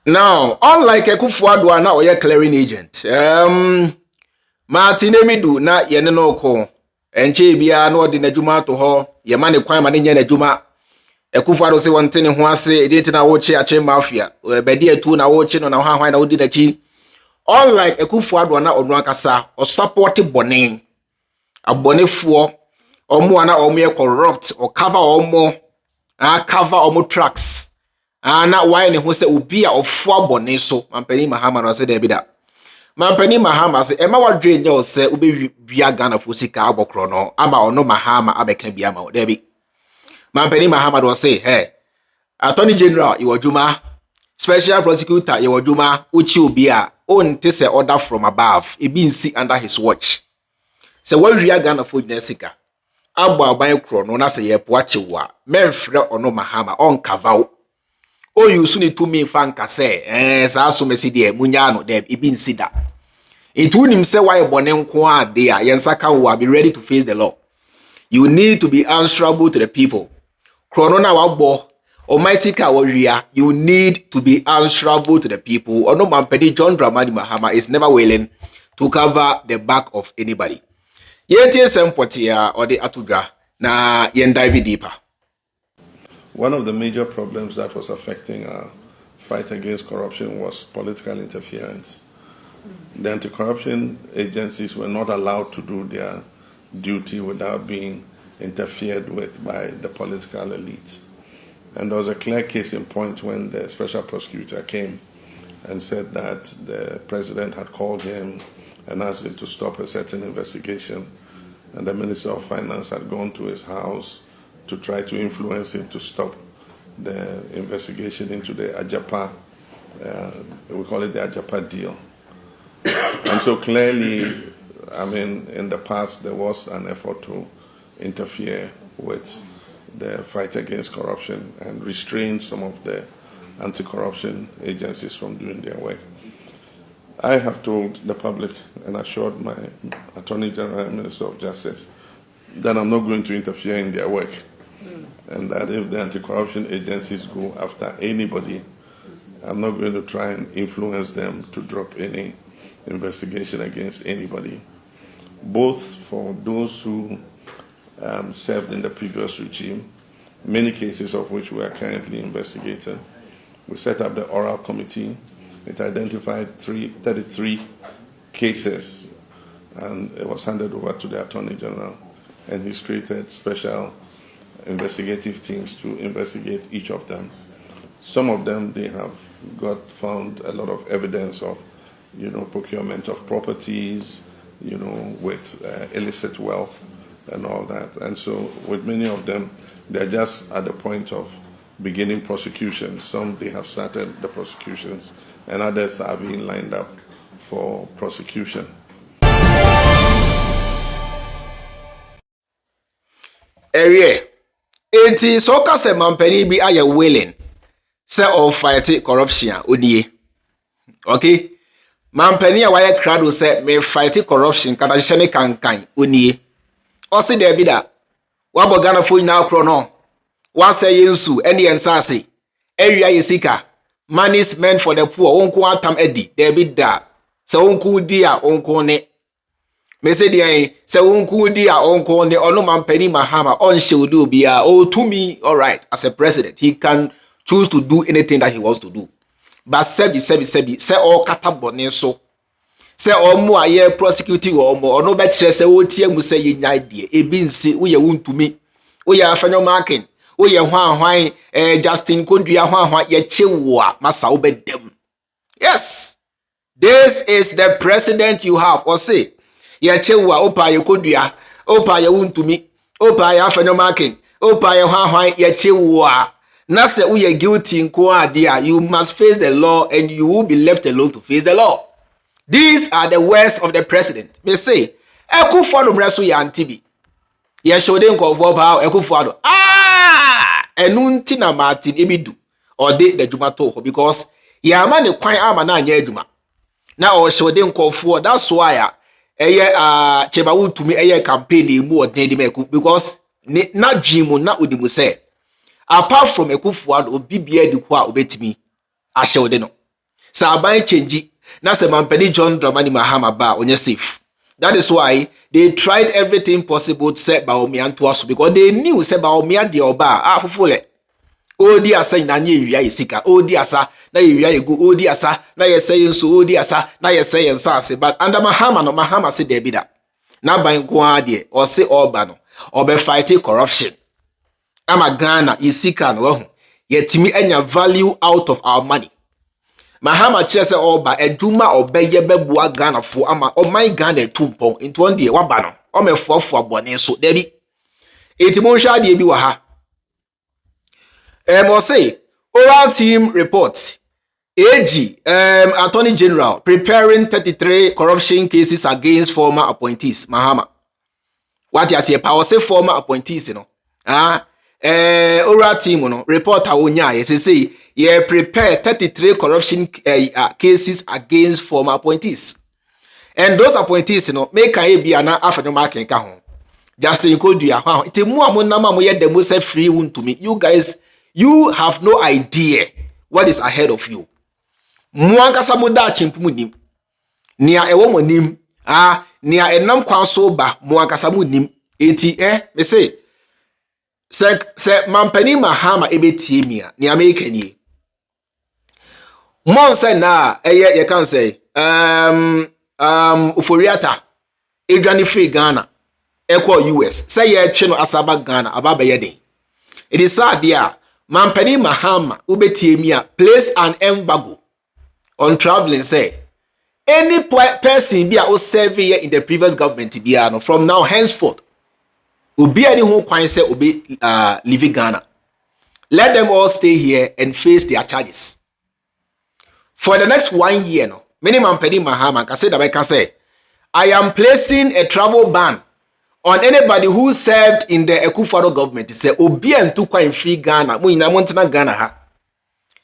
Now, unlike Ekufuadua na oye clearing agent, Martin Emidu na yene no ko. Enche bia no de n'adwuma to ho, ye ma ne kwan ma ne nya n'adwuma. Ekufuado se wonte ne ho ase, editi na wo chi ache mafia. Bedi atu na wo chi no na hwan na wo di n'achi. Unlike Ekufuadua na onu akasa, o support bone. Abonefuo, omo ana omo ye corrupt, o cover omo, cover omo tracks. Na why ne ho se obi a ofo abone so Mampani Mahama no se da bi da Mampani Mahama se ema wadwe nya o se obe bia Ghana fo sika abokro no ama ono Mahama abeka bia ma da bi Mampani Mahama do se Attorney General iwodwuma special prosecutor iwodwuma uchi obi a onte se order from above e bi nsi under his watch se wawia Ghana fo nyina sika agbo aban kro no na se ye po achewa memfre ono Mahama on kavao o yusu ni tumi fanka se sa so mesi de munya no de ibi nsida itu nim se why bone nko a de a yensaka wo be ready to face the law. You need to be answerable to the people. Krono na wabo o maisika wawia, you need to be answerable to the people. Ono Mampani John Dramani Mahama is never willing to cover the back of anybody. Yentie sempotia or the atudra na yen dive deeper. One of the major problems that was affecting our fight against corruption was political interference. The anti-corruption agencies were not allowed to do their duty without being interfered with by the political elite. And there was a clear case in point when the special prosecutor came and said that the president had called him and asked him to stop a certain investigation, and the Minister of Finance had gone to his house to try to influence him to stop the investigation into the Ajapa, we call it the Ajapa deal. And so clearly, I mean, in the past there was an effort to interfere with the fight against corruption and restrain some of the anti-corruption agencies from doing their work. I have told the public and assured my Attorney General and Minister of Justice that I'm not going to interfere in their work. And that if the anti-corruption agencies go after anybody, I'm not going to try and influence them to drop any investigation against anybody. Both for those who served in the previous regime, many cases of which we are currently investigating. We set up the oral committee. It identified 33 cases, and it was handed over to the Attorney General, and he's created special investigative teams to investigate each of them. Some of them, they have found a lot of evidence of, procurement of properties, with illicit wealth and all that. And so with many of them, they're just at the point of beginning prosecution. Some, they have started the prosecutions, and others are being lined up for prosecution. Enti so ka se Mampani bi aye willing say of fight corruption odie. Okay? Mampani a waye crowd say me fight corruption kata hye ne kankan onie. O se da bi da. Wa bogana fo nyina akro no. Wa say yensu ene yensase. Ewia yesika. Money is meant for the poor. Onko atam edi. Da bi da. Se onko di a onko ne. Me say dey say wonku di a onko ne ono Mampani Mahama on shewdu bia Wontumi. All right, as a president he can choose to do anything that he wants to do, but sebi say all kata bone so say omo aye prosecuting omo ono be kire say wotie mu say yenya die ebi nsi wo ye Wontumi wo ye afanyo marking wo ye hwan Justin Kondua hwan ye chewa masa wo bedem. Yes, this is the president you have. Or say ye chewa opa ye Kondua opa ye Wontumi opa ye afanyo marking opa ye hwan ye chewa na se wo ye guilty nko ade a you must face the law and you will be left alone to face the law. These are the words of the president. Me say Ekufuado mreso ya antibi ye shode nkofo ba Ekufuado enu nti na Martin Ebidu ode the dwuma to because ye ama ne kwan ama na anya adwuma na o shode nkofo. That's why cheba Wontumi campaign mu odin de because na dwimu na odimu say apart from Ekufuado obi bia di ko a obetimi ahye ode no Sa aban change na se mampani John Dramani Mahama ba onye safe. That is why they tried everything possible to set Baomia and Tuasu because they knew se Baomia de oba afufule. Odi asa na nye wia isika. Odi asa na wia egu. Odi asa na yesay so. Odi asa na yesay nsase. But under Mahama no Mahama se debi da. Na ban kwa de or se oba no. Obe fighting corruption. Ama Ghana isika no wahu. Yetimi enya value out of our money. Mahama chese oba eduma obeye bebua Ghana fo ama my Ghana etumpon into one day waba no omefo abone so debi eti mo hwa de bi wa ha mo say oral team report AG Attorney General preparing 33 corruption cases against former appointees Mahama what you say power say former appointees no oral team no report awonya say ye prepare 33 corruption cases against former appointees. And those appointees, make a be an after marking kahon. Just say you could do a it's a more monama yet the most free Wontumi. You guys, you have no idea what is ahead of you. Mwanga samuda chimpunim. Nia a womanim, nia a nam kwansoba, mwanga samunim. Eti me say, mampani Mahama ebetimia, nia make any. Mon say na you can say Uforiata Adrian free Ghana Equal US say ye cheno asaba Ghana ababa yedin. It is sad there Mampani Mahama ubetiemia place an embargo on traveling say any person be a serve in the previous government biano from now henceforth ubi any who kwan say obe leaving Ghana. Let them all stay here and face their charges. For the next 1 year, no, minimum Mampani Mahama can say that I can say, I am placing a travel ban on anybody who served in the Akufo-Addo government. Say, Obi and Tukwa in free Ghana, mu ina Montana Ghana ha.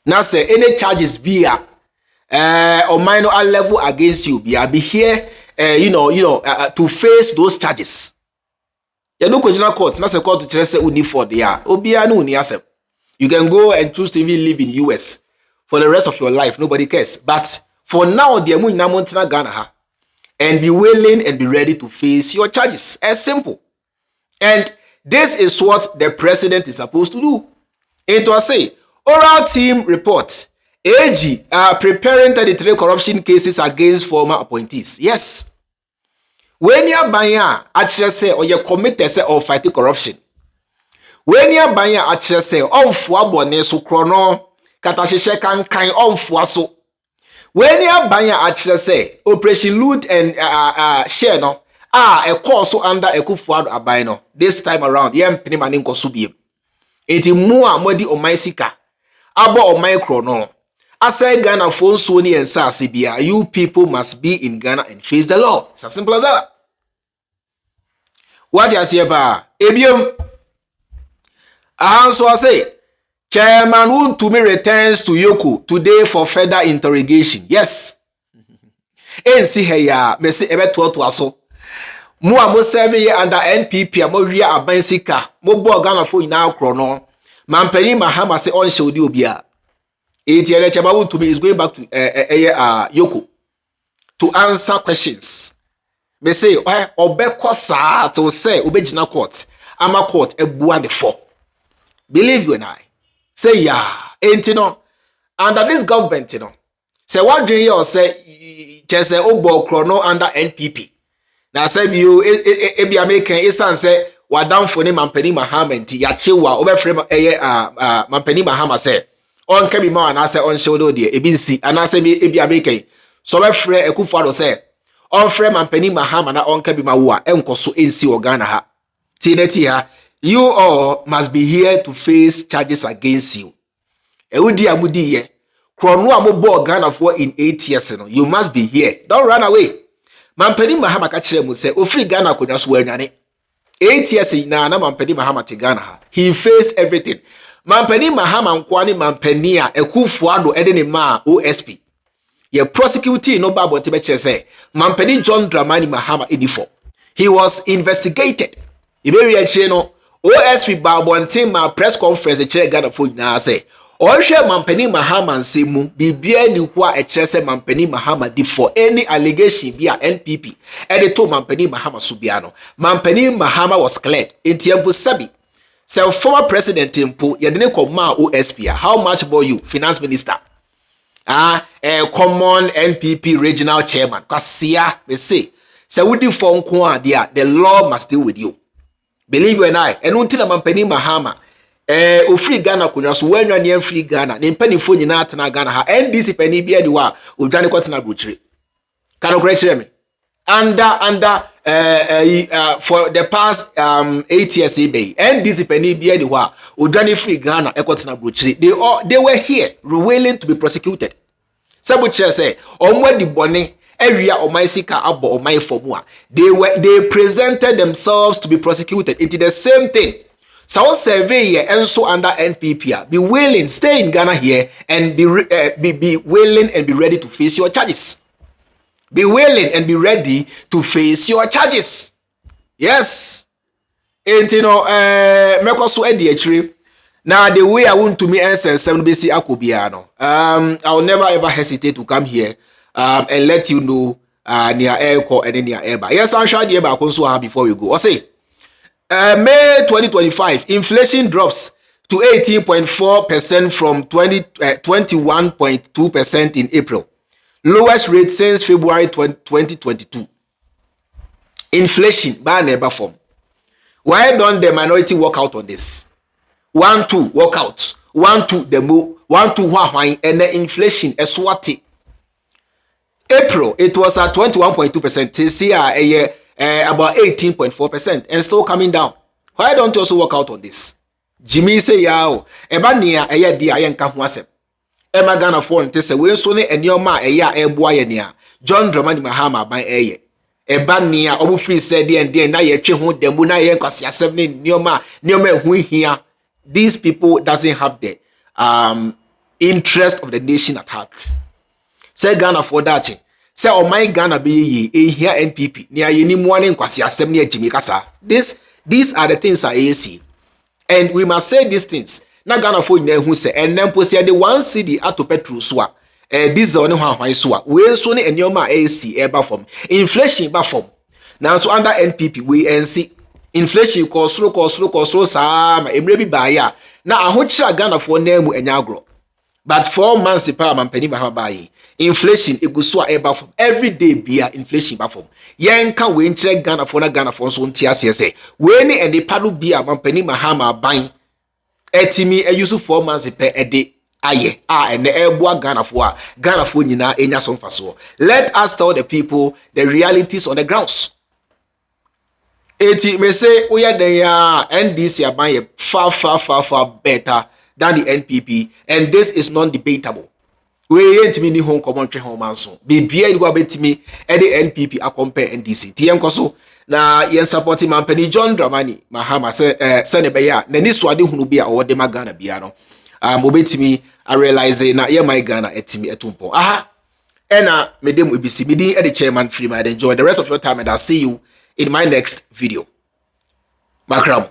Now say any charges be or minor level against you be here, to face those charges. You don't go to court. Now say court to say uni for the Obi anu uni asem. You can go and choose to even live in US. For the rest of your life, nobody cares. But for now, the Amunina Montana Ghana and be willing and be ready to face your charges. As simple. And this is what the president is supposed to do. It was say, oral team report. AG are preparing 33 corruption cases against former appointees. Yes. When you buy actually say or you committed say or fighting corruption. When you buy actually say on fuabone so chrono. Katasheshe kan onfua so. When you buy actually say Operation Loot and share no a course under a Akufo-Addo abino. This time around, yem pinimanin kosubiem. Eti mua modi o my sika. Abo o my chrono. Asay Ghana phone Sony and Sasibia. You people must be in Ghana and face the law. It's as simple as that. What you say ba? Ebium. So I say. Chairman Wontumi returns to EOCO today for further interrogation. Yes. NC heya mesi ebe to aso. Mo a mo serve ye under NPP mo wi abansika. Mo bo Ghana fo ina akro no. Mampani Mahama se on shodi obia. Eti ele Chairman Wontumi is going back to EOCO to answer questions. Me say obekọ saa to say obegina court. Ama court ebua the four. Believe you and I. Say ain't no under this government, say what do you say? Just say Obo Chrono under NPP. Now say you be American isan say what down for name Mampani Mahama nti ya chiwa obe frame Mampani Mahama say on kebi ma and I say on show there ebinsi and I say be American so be frame Akufo-Addo say on frame Mampani Mahama na on kebi ma wa enkoso ensi Ghana ha tineti ha. You all must be here to face charges against you. Eudi amudi ye. Krono amobo Ghana for in 8 years. You must be here. Don't run away. Mampani Mahama kachire mu say ofri Ghana konya so anyane. 8 years na Mampani Mahama te Ghana. He faced everything. Mampani Mahama nkwani Mampani a Akufo-Addo ede ne ma OSP. Ye prosecuting no babo te be say Mampani John Dramani Mahama edifo. He was investigated. Ibe wi a no OSP Babontin ma press conference chere Ghana for na say Ohwe Mampeni Mahama nsemu bibia ni ho a ekire se Mampeni Mahama di for any allegation bi a NPP e to Mampeni Mahama so bia no. Mampeni Mahama was cleared. Entiampo sabi. So former president impo yedene koma OSP. How much about you, finance minister? Common NPP regional chairman. Kasia they say. So we do for dia the law must deal with you. Believe you and I. And until Mampeni Mahama free Ghana kunya so wanwa ne free Ghana ne mpanifo nyina atena Ghana ha NDC pani bia di wa odwane kwatena brochire kan okre me under for the past 8 years ebay NDC pani bia di wa odwane free Ghana ekwatena brochire they were here willing to be prosecuted sabo kire say omwadi bone area omai sika abo omai fomu a they presented themselves to be prosecuted. It is the same thing. So survey and so under NPP, be willing, stay in Ghana here and be willing and be ready to face your charges. Be willing and be ready to face your charges. Yes. And you know, mekoso edi actually. Now the way I want to me answer 7 BC Akobiano. I will never ever hesitate to come here and let you know near EOCO and near Eba. Yes, I'm sure the Eba also before we go. I say May 2025, inflation drops to 18.4% from 21.2% in April. Lowest rate since February 2022. Inflation, by never form. Why don't the minority work out on this? 1, 2, work out. 1, 2, the move. 1, 2, and the inflation is what? April, it was at 21.2%. This year, about 18.4% and still coming down. Why don't you also work out on this? Jimmy say yao eba nia eya dia yenka ho asem. Ema Ghana for nte se we so ne enioma eya eboa ye nia. John Dramani Mahama ban eye. Eba nia obu free say de na ye twe ho dembu na ye nkwase asem ne enioma ehu hia. These people doesn't have the interest of the nation at heart. Say Ghana for that. Say oh my Ghana be ye here NPP near ye morning kwasi asem near Jimmy Kasa. These are the things I see. And we must say these things. Na Ghana for you who say and then post the 1 cedi ato petrol swa. This one hwan swa. We so ne enyoma AC eba from inflation ba from. Now so under NPP we NC inflation ko slow sa ma emre bi ba ya. Na ahochira Ghana for name enya agro. But 4 months pa Mampeni Mahama ba yi. Inflation eguso eba from every day bia inflation ba from yenka we nchire Ghana for so ntia se we ni ene padu bia Mampeni Mahama ban etimi use 4 months per ede aye ene eboa Ghana for nyina enya so mfaso. Let us tell the people the realities on the grounds. Eti me say oya den ya NDC aban ye far better than the NPP, and this is non-debatable. We ain't me ni home common tre home manso. Bibia you go betimi e the NPP a compare NDC. Ti enkoso na yen supporting Mampeni John Dramani Mahama se ne be ya na ni so ade hunu bia o de Ghana bia no. Obetimi I realize na ye my Ghana etimi etumpo. Aha. Ena medem ebisi midi e the chairman Freemind. Enjoy the rest of your time and I'll see you in my next video. Makram.